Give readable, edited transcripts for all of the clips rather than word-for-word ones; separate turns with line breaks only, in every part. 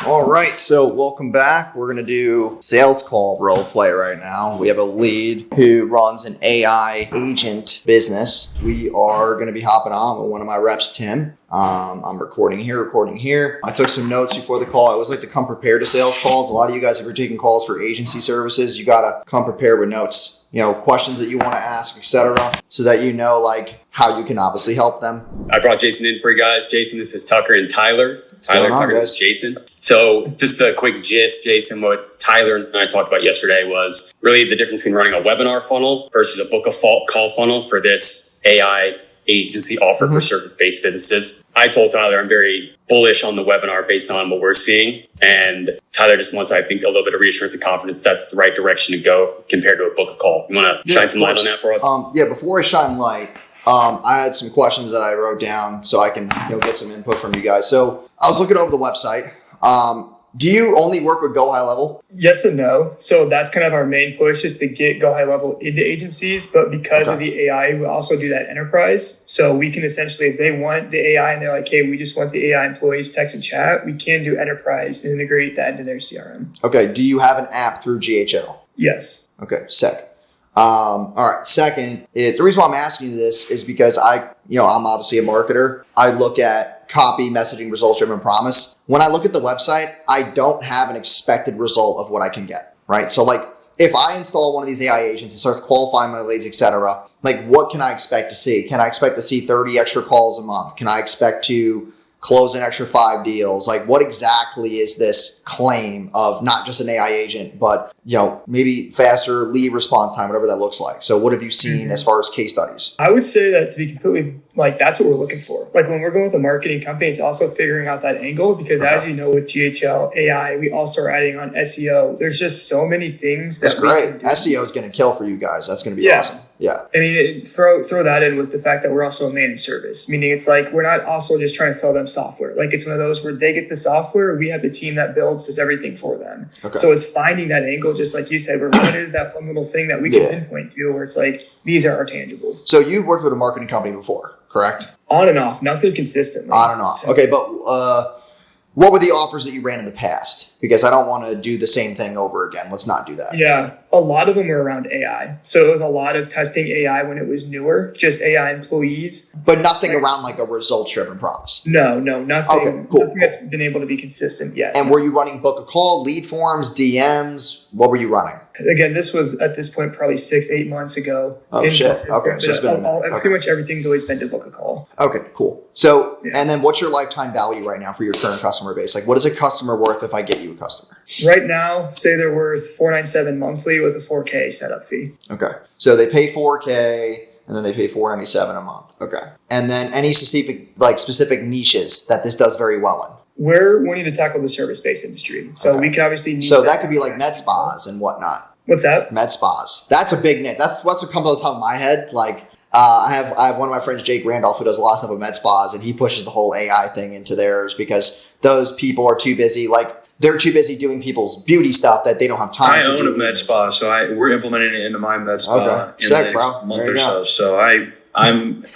All right, so welcome back. We're going to do sales call role play right now. We have a lead who runs an AI agent business. We are going to be hopping on with one of my reps, Tim. I'm recording here. I took some notes before the call. I always like to come prepared to sales calls. A lot of you guys, if you're taking calls for agency services, you got to come prepared with notes. Questions that you want to ask, etc., so that you know, like, how you can obviously help them.
I brought Jason in for you guys. Jason, this is Tucker and Tyler. Tucker, this is Jason. So just a quick gist, Jason, what Tyler and I talked about yesterday was really the difference between running a webinar funnel versus a book a call funnel for this AI agency offer for service-based businesses. I told Tyler I'm very bullish on the webinar based on what we're seeing. And Tyler just wants, I think, a little bit of reassurance and confidence that's the right direction to go compared to a book a call. You want to shine some light on that for us?
Before I shine light, I had some questions that I wrote down so I can get some input from you guys. So I was looking over the website. Do you only work with Go High Level?
Yes and no. So that's kind of our main push is to get Go High Level into agencies. But because of the AI, we also do that enterprise. So we can essentially, if they want the AI and they're like, hey, we just want the AI employees text and chat, we can do enterprise and integrate that into their CRM. Okay.
Do you have an app through GHL?
Yes.
Okay. Sick. All right. Second is the reason why I'm asking you this is because I'm obviously a marketer. I look at copy, messaging, results-driven promise. When I look at the website, I don't have an expected result of what I can get, right? So like if I install one of these AI agents, it starts qualifying my leads, etc., like what can I expect to see? Can I expect to see 30 extra calls a month? Can I expect to close an extra 5 deals? Like what exactly is this claim of not just an AI agent, but maybe faster lead response time, whatever that looks like. So what have you seen as far as case studies?
I would say that to be completely that's what we're looking for. Like when we're going with a marketing company, it's also figuring out that angle because as you know, with GHL AI, we also are adding on SEO. There's just so many things.
That's great. SEO is going to kill for you guys. That's going to be awesome. Yeah.
I mean, throw that in with the fact that we're also a managed service, meaning it's like we're not also just trying to sell them software. Like it's one of those where they get the software, we have the team that does everything for them. Okay. So it's finding that angle, just like you said, where what is that one little thing that we can pinpoint to where it's like, these are our tangibles.
So you've worked with a marketing company before, correct?
On and off, nothing consistently.
On and off. So, okay, but what were the offers that you ran in the past? Because I don't want to do the same thing over again. Let's not do that.
Yeah, a lot of them were around AI. So it was a lot of testing AI when it was newer, just AI employees.
But nothing around like a results-driven promise?
No, nothing. Okay, cool. Nothing that's been able to be consistent yet.
And were you running book a call, lead forms, DMs? What were you running?
Again, this was at this point probably 6-8 months ago.
Oh, shit. Okay, so it's been a minute.
Pretty much everything's always been to book a call.
Okay, cool. So, and then what's your lifetime value right now for your current customer base? Like, what is a customer worth if I get you a customer?
Right now, say they're worth $497 monthly with a $4K setup fee.
Okay. So they pay $4K and then they pay $497 a month. Okay. And then any specific niches that this does very well in?
We're wanting to tackle the service-based industry. So we can obviously...
So that could be like med spas and whatnot.
What's that?
Med spas. That's a big niche. That's what's comes on the top of my head. Like I have one of my friends, Jake Randolph, who does a lot of stuff with med spas, and he pushes the whole AI thing into theirs because those people are too busy. Like they're too busy doing people's beauty stuff that they don't have time to do.
I own a med spa, so we're implementing it into my med spa in the next month or so. So I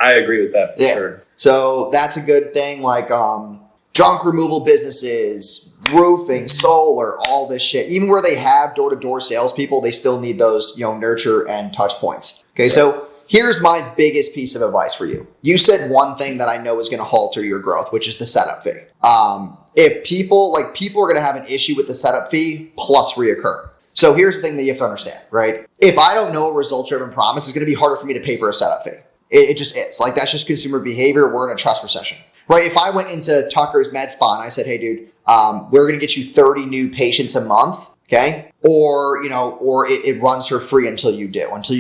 agree with that for sure.
So that's a good thing. Like junk removal businesses, roofing, solar, all this shit. Even where they have door-to-door salespeople, they still need those, nurture and touch points. Okay, so here's my biggest piece of advice for you. You said one thing that I know is going to halter your growth, which is the setup fee. If people are going to have an issue with the setup fee plus reoccur. So here's the thing that you have to understand, right? If I don't know a result-driven promise, it's going to be harder for me to pay for a setup fee. It just is. Like that's just consumer behavior. We're in a trust recession. Right, if I went into Tucker's med spa and I said, hey, dude, we're going to get you 30 new patients a month, okay? Or it runs for free until you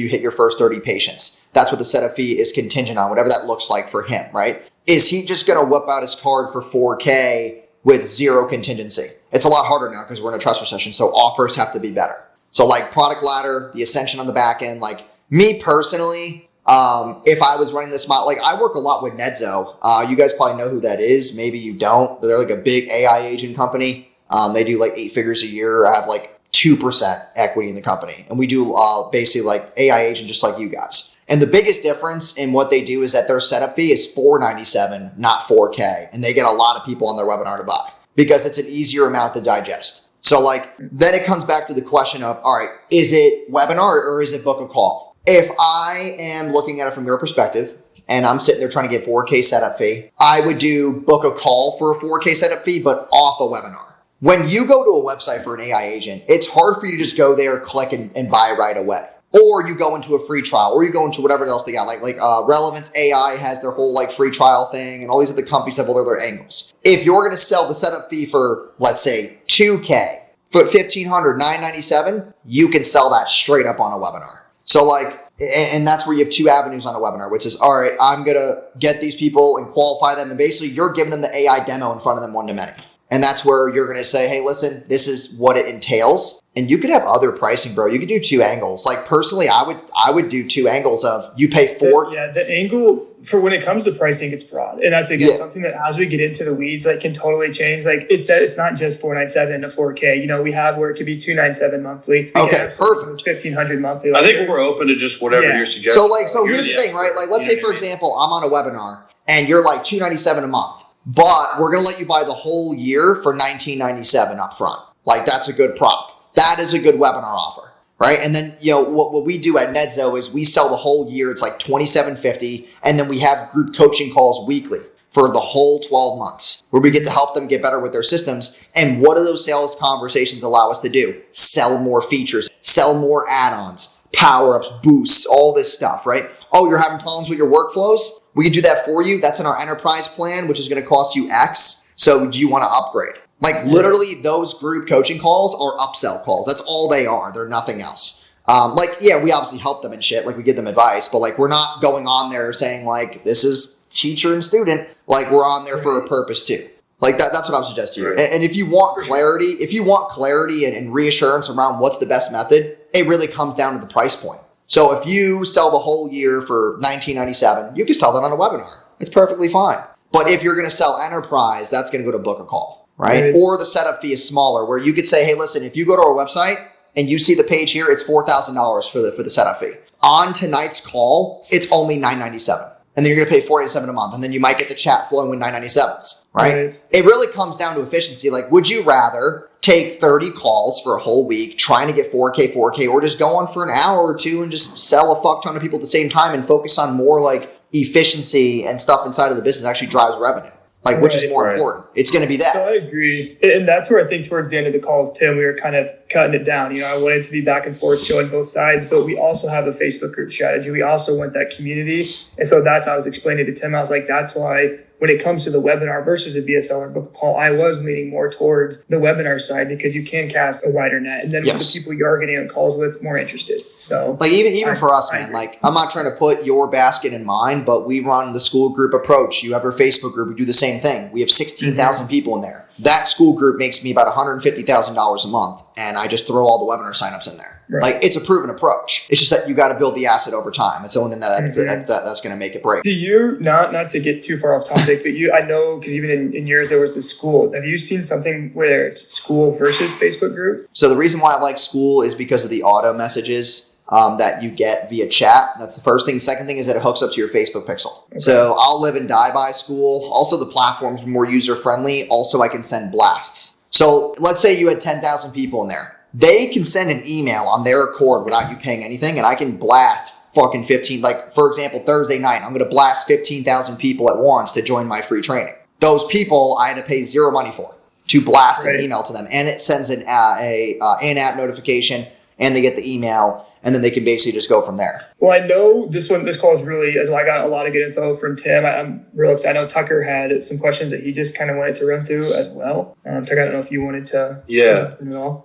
hit your first 30 patients. That's what the setup fee is contingent on, whatever that looks like for him, right? Is he just going to whip out his card for $4K with zero contingency? It's a lot harder now because we're in a trust recession, so offers have to be better. So like product ladder, the ascension on the back end, like me personally, if I was running this model, like I work a lot with Nedzo. You guys probably know who that is. Maybe you don't. They're like a big AI agent company. They do like 8 figures a year. I have like 2% equity in the company. And we do basically like AI agent just like you guys. And the biggest difference in what they do is that their setup fee is $497, not $4K. And they get a lot of people on their webinar to buy. because it's an easier amount to digest. So like, then it comes back to the question of, all right, is it webinar or is it book a call? If I am looking at it from your perspective and I'm sitting there trying to get 4K setup fee, I would do book a call for a 4K setup fee, but off a webinar. When you go to a website for an AI agent, it's hard for you to just go there, click and buy right away. Or you go into a free trial, or you go into whatever else they got. Like Relevance AI has their whole like free trial thing, and all these other companies have all their angles. If you're going to sell the setup fee for, let's say, $2K, for $1,500, $997, you can sell that straight up on a webinar. So like, and that's where you have two avenues on a webinar, which is, all right, I'm going to get these people and qualify them, and basically you're giving them the AI demo in front of them one-to-many. And that's where you're going to say, hey, listen, this is what it entails. And you could have other pricing, bro. You could do two angles. Like personally, I would do two angles of you pay $4.
Yeah, the angle for when it comes to pricing, it's broad. And that's again something that as we get into the weeds, like can totally change. Like it's not just $497 to $4K. You know, we have where it could be $297 monthly.
Okay, perfect.
$1,500 monthly.
Like, I think we're open to just whatever you're suggesting.
So here's the thing, right? Like let's say for example, I'm on a webinar and you're like $297 a month. But we're going to let you buy the whole year for $19.97 up front. Like that's a good prop. That is a good webinar offer, right? And then, you know, what we do at Netzo is we sell the whole year. It's like $27.50. And then we have group coaching calls weekly for the whole 12 months where we get to help them get better with their systems. And what do those sales conversations allow us to do? Sell more features, sell more add-ons, power-ups, boosts, all this stuff, right? Oh, you're having problems with your workflows? We can do that for you. That's in our enterprise plan, which is going to cost you X. So do you want to upgrade? Like literally those group coaching calls are upsell calls. That's all they are. They're nothing else. We obviously help them and shit. Like we give them advice, but like we're not going on there saying like, this is teacher and student. Like we're on there for a purpose too. Like that's what I'm suggesting. Right. And if you want clarity, and reassurance around what's the best method, it really comes down to the price point. So if you sell the whole year for $19.97, you can sell that on a webinar. It's perfectly fine. But if you're going to sell enterprise, that's going to go to book a call, right? Or the setup fee is smaller where you could say, hey, listen, if you go to our website and you see the page here, it's $4,000 for the setup fee. On tonight's call, it's only $997. And then you're going to pay $487 a month. And then you might get the chat flowing with $997s, right? It really comes down to efficiency. Like, would you rather take 30 calls for a whole week trying to get 4K, or just go on for an hour or two and just sell a fuck ton of people at the same time and focus on more like efficiency and stuff inside of the business actually drives revenue? Like, which is more important? It's going to be that.
So I agree. And that's where I think towards the end of the calls, Tim, we were kind of cutting it down. You know, I wanted to be back and forth showing both sides, but we also have a Facebook group strategy. We also want that community. And so that's how I was explaining to Tim. I was like, that's why when it comes to the webinar versus a VSL or book a call, I was leaning more towards the webinar side because you can cast a wider net. And then with the people you are getting on calls with, more interested. So
like even for us, man, like I'm not trying to put your basket in mine, but we run the school group approach. You have your Facebook group. We do the same thing. We have 16,000 people in there. That school group makes me about $150,000 a month. And I just throw all the webinar signups in there. Right. Like it's a proven approach. It's just that you got to build the asset over time. It's the only thing that's going to make it break.
Do you, not to get too far off topic, but I know because even in yours there was the school. Have you seen something where it's school versus Facebook group?
So the reason why I like school is because of the auto messages that you get via chat. That's the first thing. Second thing is that it hooks up to your Facebook pixel. Okay. So I'll live and die by school. Also, the platform's more user friendly. Also, I can send blasts. So let's say you had 10,000 people in there. They can send an email on their accord without you paying anything, and I can blast fucking 15. Like, for example, Thursday night, I'm going to blast 15,000 people at once to join my free training. Those people I had to pay zero money for to blast an email to them, and it sends an in-app notification, and they get the email, and then they can basically just go from there.
Well, I know this call is really, as well, I got a lot of good info from Tim. I'm real excited. I know Tucker had some questions that he just kind of wanted to run through as well. Tucker, I don't know if you wanted to.
Yeah.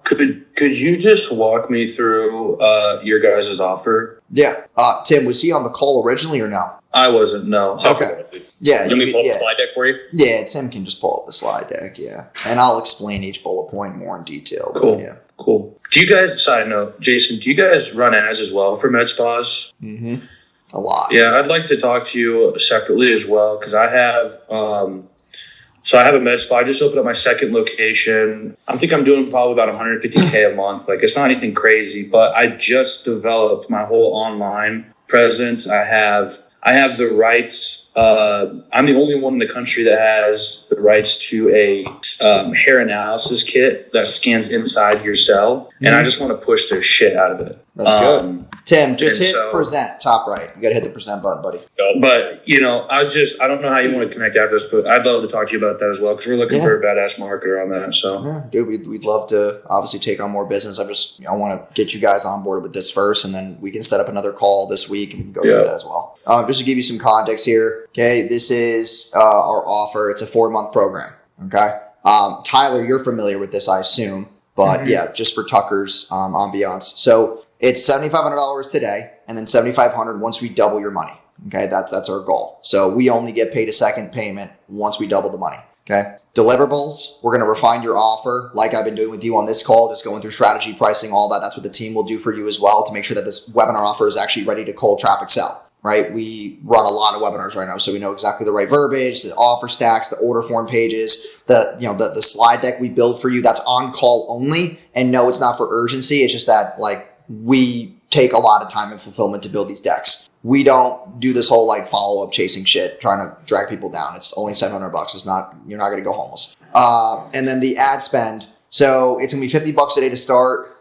Could you just walk me through your guys' offer?
Yeah. Tim, was he on the call originally or no?
I wasn't, no.
Okay. Yeah.
Let me pull up the slide deck for you?
Yeah, Tim can just pull up the slide deck, yeah. And I'll explain each bullet point more in detail.
Cool.
Yeah.
Cool. Do you guys, side note, Jason, do you guys run ads as well for med spas?
Mm-hmm. A lot.
Yeah, I'd like to talk to you separately as well because I have, I have a med spa. I just opened up my second location. I think I'm doing probably about $150K a month. Like it's not anything crazy, but I just developed my whole online presence. I have the rights I'm the only one in the country that has the rights to a hair analysis kit that scans inside your cell, and I just want to push the shit out of it.
That's good. Tim, just hit present top right. You got to hit the present button, buddy.
But, I don't know how you want to connect after this, but I'd love to talk to you about that as well, because we're looking for a badass marketer on that. So,
yeah, dude, we'd love to obviously take on more business. I want to get you guys on board with this first, and then we can set up another call this week and go through that as well. Just to give you some context here, okay, this is our offer. It's a 4-month program, okay? Tyler, you're familiar with this, I assume, but yeah, just for Tucker's ambiance. So it's $7,500 today, and then $7,500 once we double your money. Okay, that's our goal. So we only get paid a second payment once we double the money. Okay, deliverables, we're going to refine your offer like I've been doing with you on this call, just going through strategy, pricing, all that. That's what the team will do for you as well to make sure that this webinar offer is actually ready to cold traffic sell. Right, we run a lot of webinars right now, so we know exactly the right verbiage, the offer stacks, the order form pages, the slide deck we build for you. That's on call only, and no, it's not for urgency. It's just that we take a lot of time and fulfillment to build these decks. We don't do this whole follow up chasing shit, trying to drag people down. It's only $700. It's not, you're not going to go homeless. And then the ad spend. So it's going to be $50 a day to start.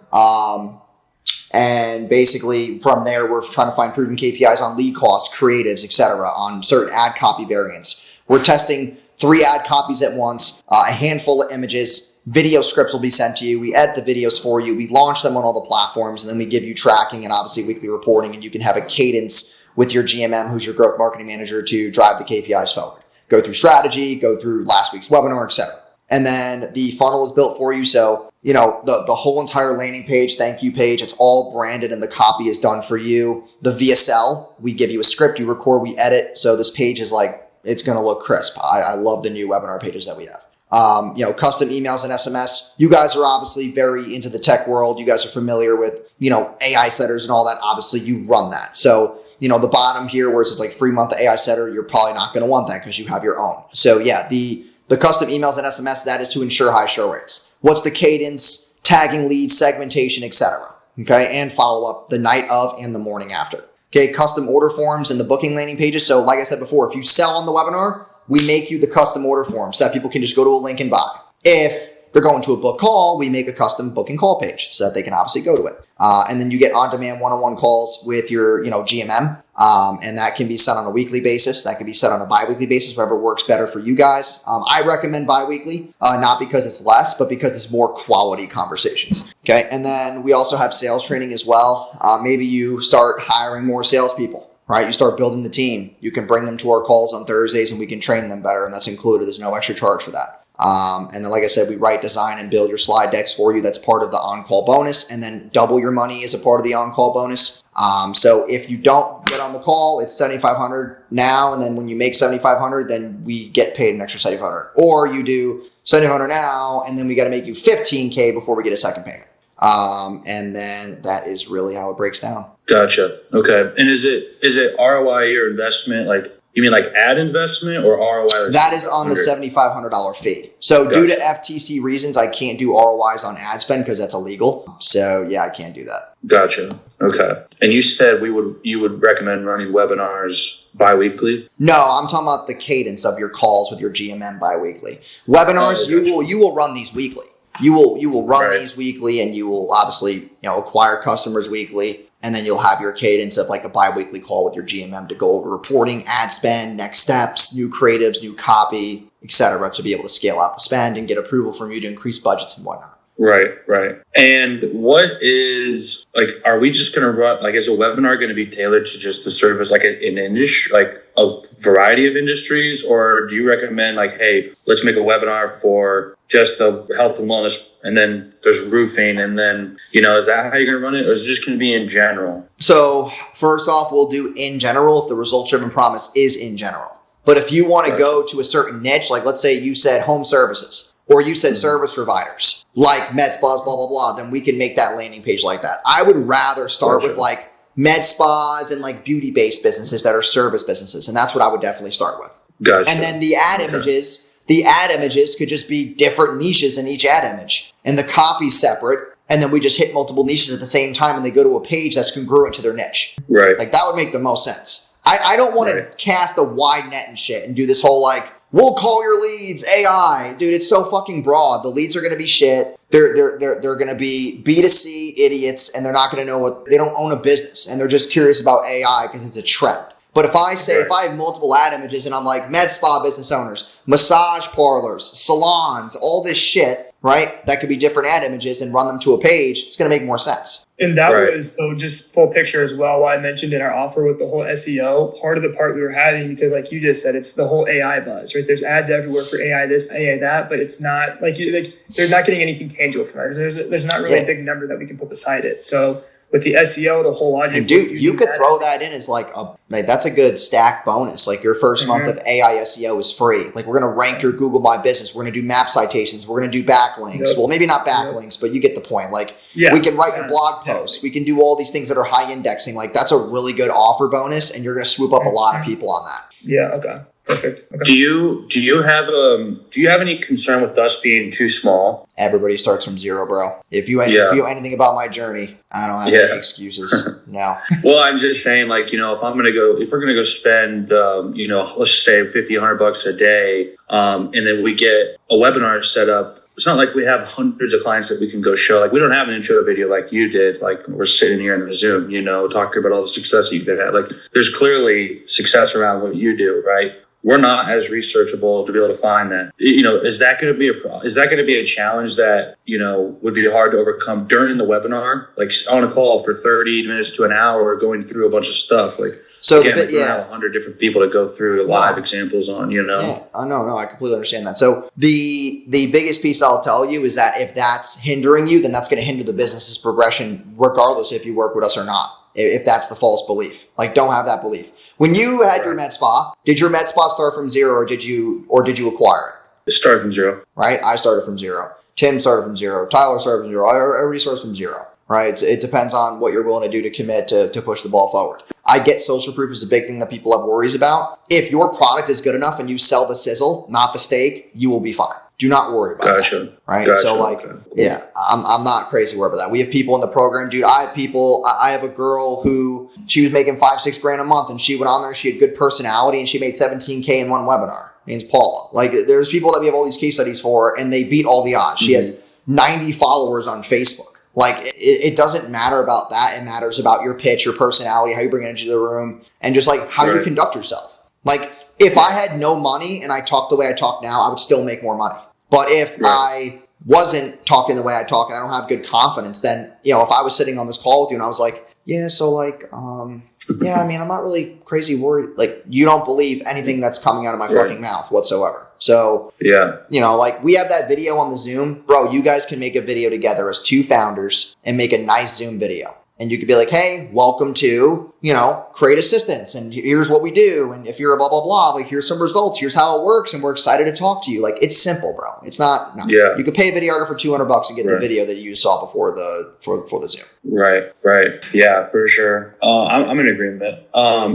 And basically from there, we're trying to find proven KPIs on lead costs, creatives, etc., on certain ad copy variants. We're testing 3 ad copies at once, a handful of images. Video scripts will be sent to you. We edit the videos for you. We launch them on all the platforms, and then we give you tracking and obviously weekly reporting, and you can have a cadence with your GMM, who's your growth marketing manager, to drive the KPIs forward. Go through strategy, go through last week's webinar, etc. And then the funnel is built for you. So, the whole entire landing page, thank you page, it's all branded and the copy is done for you. The VSL, we give you a script, you record, we edit. So this page is it's going to look crisp. I love the new webinar pages that we have. Custom emails and SMS. You guys are obviously very into the tech world. You guys are familiar with, AI setters and all that. Obviously you run that. So, the bottom here where it says free month AI setter, you're probably not going to want that because you have your own. So yeah, the custom emails and SMS, that is to ensure high show rates. What's the cadence, tagging leads, segmentation, etc. Okay, and follow up the night of and the morning after. Okay, custom order forms and the booking landing pages. So like I said before, if you sell on the webinar, we make you the custom order form so that people can just go to a link and buy. If they're going to a book call, we make a custom booking call page so that they can obviously go to it. And then you get on-demand one-on-one calls with your, GMM. And that can be set on a weekly basis. That can be set on a bi-weekly basis, whatever works better for you guys. I recommend bi-weekly, not because it's less, but because it's more quality conversations. Okay. And then we also have sales training as well. Maybe you start hiring more salespeople, right? You start building the team. You can bring them to our calls on Thursdays and we can train them better. And that's included. There's no extra charge for that. And then, like I said, we write, design, and build your slide decks for you. That's part of the on-call bonus. And then double your money is a part of the on-call bonus. So if you don't get on the call, it's $7,500 now. And then when you make $7,500, then we get paid an extra $7,500. Or you do $7,500 now, and then we got to make you $15,000 before we get a second payment. And then that is really how it breaks down.
Gotcha. Okay. And is it ROI or investment? You mean ad investment or ROI?
That is on the $7,500 fee. So due to FTC reasons, I can't do ROIs on ad spend because that's illegal. So yeah, I can't do that.
Gotcha. Okay. And you said you would recommend running webinars bi-weekly?
No, I'm talking about the cadence of your calls with your GMM bi-weekly. Webinars, you will run these weekly. You will run these weekly, and you will obviously acquire customers weekly. And then you'll have your cadence of a bi-weekly call with your GMM to go over reporting, ad spend, next steps, new creatives, new copy, etc., to be able to scale out the spend and get approval from you to increase budgets and whatnot.
Right. And what is are we just going to run is a webinar going to be tailored to just the service an industry, a variety of industries, or do you recommend hey, let's make a webinar for just the health and wellness, and then there's roofing, and then is that how you're going to run it, or is it just going to be in general?
So first off, we'll do in general if the results driven promise is in general. But if you want to go to a certain niche, let's say you said home services, or you said service providers, like med spas, blah, blah, blah, then we can make that landing page like that. I would rather start with med spas and beauty-based businesses that are service businesses. And that's what I would definitely start with.
Gotcha.
And then the ad images could just be different niches in each ad image. And the copy's separate. And then we just hit multiple niches at the same time and they go to a page that's congruent to their niche.
Right.
That would make the most sense. I don't want to cast a wide net and shit and do this whole like, we'll call your leads AI. Dude, it's so fucking broad. The leads are going to be shit. They're going to be B2C idiots, and they're not going to know they don't own a business, and they're just curious about AI because it's a trend. But if I say, if I have multiple ad images and I'm like med spa business owners, massage parlors, salons, all this shit, right? That could be different ad images and run them to a page. It's going to make more sense.
And that was, so just full picture as well, what I mentioned in our offer with the whole SEO, part of the part we were having, because like you just said, it's the whole AI buzz, right? There's ads everywhere for AI this, AI that, but it's not like they're not getting anything tangible from that. There's not really a big number that we can put beside it. So with the SEO, the whole logic.
And dude, you could throw that in as like that's a good stack bonus. Like your first month of AI SEO is free. Like we're going to rank your Google My Business. We're going to do map citations. We're going to do backlinks. Well, maybe not backlinks, but you get the point. Like we can write your blog posts. We can do all these things that are high indexing. Like that's a really good offer bonus, and you're going to swoop up a lot of people on that.
Yeah. Okay. Perfect. Okay.
Do you have any concern with us being too small?
Everybody starts from zero, bro. If you know anything about my journey, I don't have any excuses. No.
Well, I'm just saying, like, if we're gonna go spend, let's say $50-$100 a day, and then we get a webinar set up. It's not like we have hundreds of clients that we can go show. Like we don't have an intro video like you did. Like we're sitting here in the Zoom, talking about all the success you've had. Like there's clearly success around what you do, right? We're not as researchable to be able to find that. Is that going to be is that going to be a challenge that, would be hard to overcome during the webinar? Like on a call for 30 minutes to an hour going through a bunch of stuff. Like,
so
again, we have 100 different people to go through live examples on,
Yeah, no, I completely understand that. So the biggest piece I'll tell you is that if that's hindering you, then that's going to hinder the business's progression, regardless if you work with us or not. If that's the false belief, like don't have that belief. When you had your med spa, did your med spa start from zero or did you acquire it?
It started from zero.
Right? I started from zero. Tim started from zero. Tyler started from zero. Everybody starts from zero. Right? It depends on what you're willing to do to commit to push the ball forward. I get social proof is a big thing that people have worries about. If your product is good enough and you sell the sizzle, not the steak, you will be fine. Do not worry about that. Right?
Gotcha.
So I'm not crazy worried about that. We have people in the program, dude. I have a girl who she was making $5-6 grand a month and she went on there. She had good personality and she made $17K in one webinar. Her name's Paula. Like there's people that we have all these case studies for and they beat all the odds. She has 90 followers on Facebook. Like it doesn't matter about that. It matters about your pitch, your personality, how you bring energy to the room, and just like how you conduct yourself. Like if I had no money and I talked the way I talk now, I would still make more money. But if I wasn't talking the way I talk and I don't have good confidence, then, if I was sitting on this call with you and I was like, I'm not really crazy worried. Like, you don't believe anything that's coming out of my fucking mouth whatsoever. So, we have that video on the Zoom. Bro, you guys can make a video together as two founders and make a nice Zoom video. And you could be like, hey, welcome to, Create Assistance. And here's what we do. And if you're a blah, blah, blah, like here's some results. Here's how it works. And we're excited to talk to you. Like it's simple, bro. It's not. No. Yeah. You could pay a videographer for $200 and get the video that you saw before the Zoom.
Right. Yeah, for sure. I'm in agreement.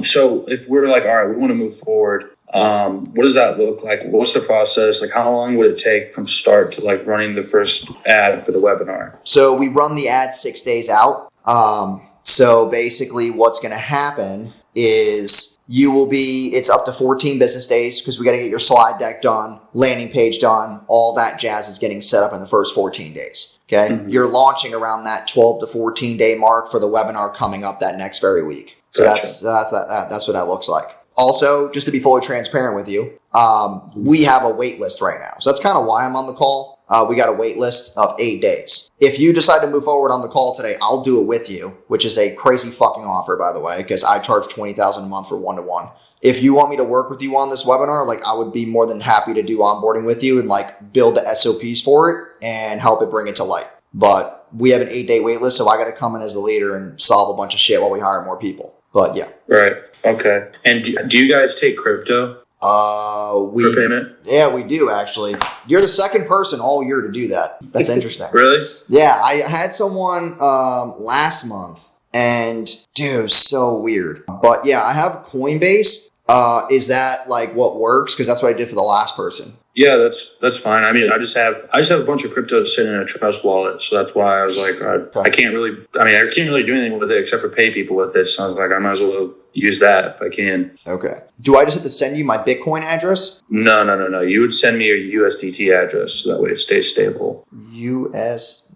So if we're like, all right, we want to move forward. What does that look like? What's the process? Like how long would it take from start to like running the first ad for the webinar?
So we run the ad 6 days out. So basically what's going to happen is it's up to 14 business days because we got to get your slide deck done, landing page done. All that jazz is getting set up in the first 14 days. Okay. Mm-hmm. You're launching around that 12 to 14 day mark for the webinar coming up that next very week. So that's what that looks like. Also, just to be fully transparent with you, we have a wait list right now. So that's kind of why I'm on the call. We got a wait list of 8 days. If you decide to move forward on the call today, I'll do it with you, which is a crazy fucking offer, by the way, because I charge $20,000 a month for one-to-one. If you want me to work with you on this webinar, like I would be more than happy to do onboarding with you and like build the SOPs for it and help it bring it to light. But we have an 8-day wait list, so I got to come in as the leader and solve a bunch of shit while we hire more people. But yeah.
Right. Okay. And do you guys take crypto?
For
payment?
Yeah, we do actually. You're the second person all year to do that. That's interesting.
Really?
Yeah, I had someone last month, and dude, it was so weird. But yeah, I have Coinbase. Is that like what works? Because that's what I did for the last person.
Yeah, that's fine. I mean, I just have a bunch of crypto sitting in a trust wallet, so that's why I was like, I can't really do anything with it except for pay people with it. So I was like, I might as well use that if I can.
Okay. Do I just have to send you my Bitcoin address?
No. You would send me your USDT address so that way it stays stable.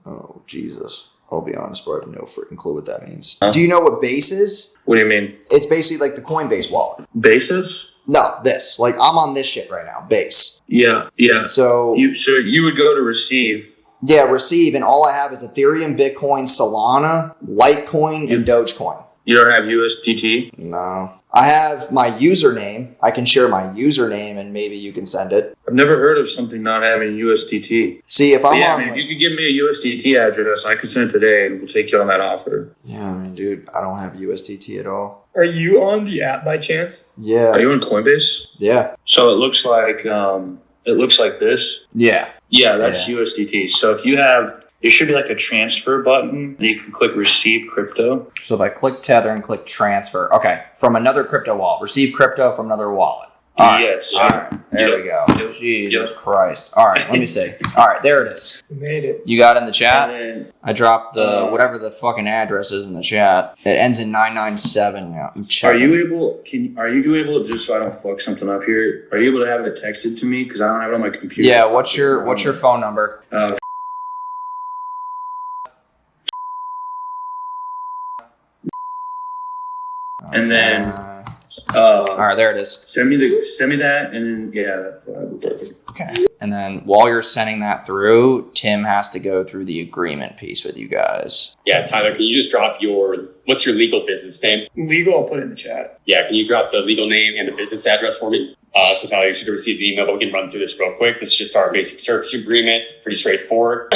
Oh, Jesus. I'll be honest, bro. I have no freaking clue what that means.
Huh?
Do you know what Base is?
What do you mean?
It's basically like the Coinbase wallet.
Basis?
No, this. Like, I'm on this shit right now. Base.
Yeah.
So
you would go to receive.
Yeah, receive, and all I have is Ethereum, Bitcoin, Solana, Litecoin, and Dogecoin.
You don't have USDT?
No. I have my username. I can share my username, and maybe you can send it.
I've never heard of something not having USDT.
See, if I'm on...
if you could give me a USDT address, I could send it today, and we'll take you on that offer.
Yeah, I mean, dude, I don't have USDT at all.
Are you on the app by chance?
Yeah.
Are you on Coinbase?
Yeah.
So it looks like this.
Yeah.
Yeah, that's USDT. So if you have, there should be like a transfer button. And you can click receive crypto.
So if I click tether and click transfer, okay, from another crypto wallet, receive crypto from another wallet.
Yes.
All right. There we go.
Yep.
Jesus Christ. All right. Let me see. All right. There it is.
We made it.
You got it in the chat?
And then,
I dropped the whatever the fucking address is in the chat. It ends in 997. Yeah,
are you able, just so I don't fuck something up here, are you able to have it texted to me? Because I don't have it on my computer.
Yeah, what's your phone number?
And then
all right, there it is.
Send me that, and then that'll be perfect.
Okay. And then while you're sending that through, Tim has to go through the agreement piece with you guys.
Yeah, Tyler, can you just drop what's your legal business name?
Legal, I'll put it in the chat.
Yeah, can you drop the legal name and the business address for me? So Tyler, you should have received the email, but we can run through this real quick. This is just our basic service agreement, pretty straightforward.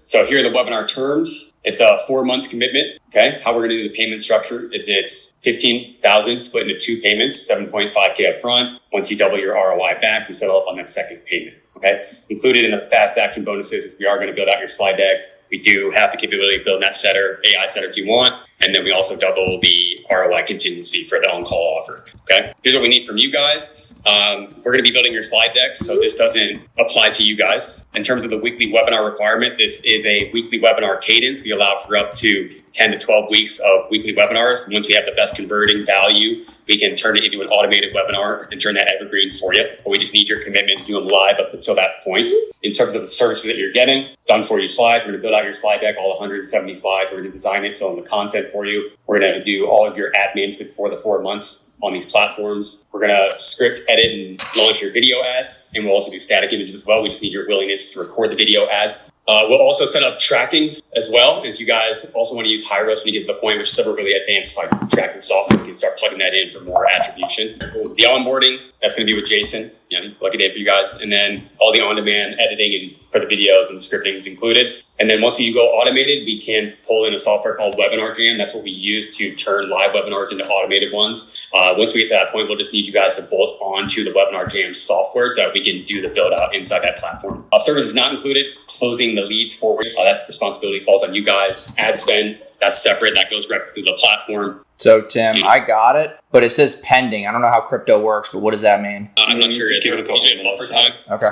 So here are the webinar terms. It's a 4-month commitment. Okay. How we're going to do the payment structure is it's $15,000 split into 2 payments, 7.5K up front. Once you double your ROI back, we settle up on that second payment. Okay. Included in the fast action bonuses is we are going to build out your slide deck. We do have the capability of building that setter, AI setter if you want. And then we also double the ROI contingency for the on-call offer. Okay. Here's what we need from you guys. We're going to be building your slide deck, so this doesn't apply to you guys. In terms of the weekly webinar requirement, this is a weekly webinar cadence. We allow for up to 10 to 12 weeks of weekly webinars. And once we have the best converting value, we can turn it into an automated webinar and turn that evergreen for you. But we just need your commitment to do them live up until that point. In terms of the services that you're getting, done for you slides. We're going to build out your slide deck, all 170 slides. We're going to design it, fill in the content for you. We're going to do all of your ad management for the 4 months on these platforms. We're going to script, edit, and launch your video ads. And we'll also do static images as well. We just need your willingness to record the video ads. We'll also set up tracking as well. And if you guys also want to use Hyros when you get to the point, which is several really advanced like tracking software, you can start plugging that in for more attribution. The onboarding, that's going to be with Jason. Lucky day for you guys. And then all the on-demand editing and for the videos and the scripting is included. And then once you go automated, we can pull in a software called Webinar Jam. That's what we use to turn live webinars into automated ones. Once we get to that point, we'll just need you guys to bolt onto the Webinar Jam software so that we can do the build out inside that platform. Service is not included. Closing the leads forward, that responsibility falls on you guys. Ad spend, that's separate. That goes directly to the platform.
So, Tim, I got it, but it says pending. I don't know how crypto works, but what does that mean?
I'm not sure.
Just give it a couple
buffer time.
Okay.